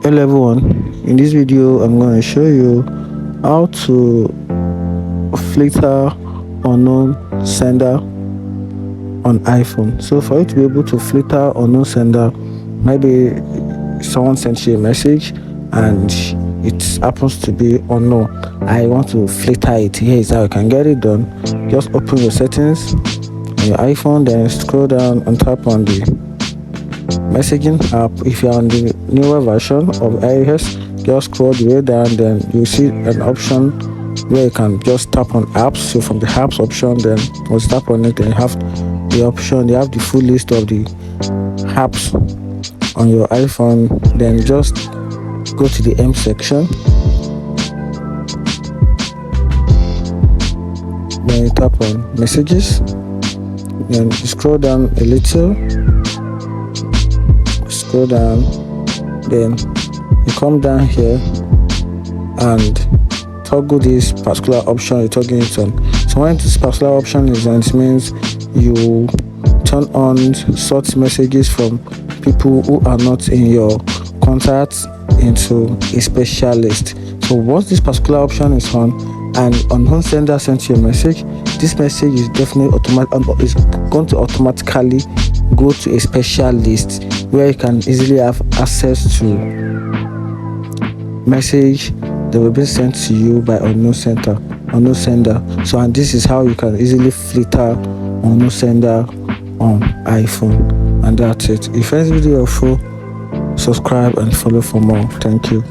Hello everyone, in this video I'm going to show you how to filter unknown sender on iPhone. So for you to be able to filter unknown sender, maybe someone sent you a message and it happens to be unknown. I want to filter it. Here is how you can get it done. Just open your settings on your iPhone, then scroll down and tap on the messaging app. If you're on the newer version of iOS, just scroll the way down, then you see an option where you can just tap on apps. So from the apps option, then once you tap on it, then you have the option, you have the full list of the apps on your iPhone. Then just go to the M section, then you tap on messages, then you scroll down a little, scroll down, then you come down here and toggle this particular option you're toggling it on. So when this particular option is on, it means you turn on sort messages from people who are not in your contacts into a special list. So once this particular option is on and unknown sender sends you a message, this message is definitely is going to automatically go to a special list where you can easily have access to message that will be sent to you by unknown sender. So, and this is how you can easily filter unknown sender on iPhone. And that's it. If this video is helpful, subscribe and follow for more. Thank you.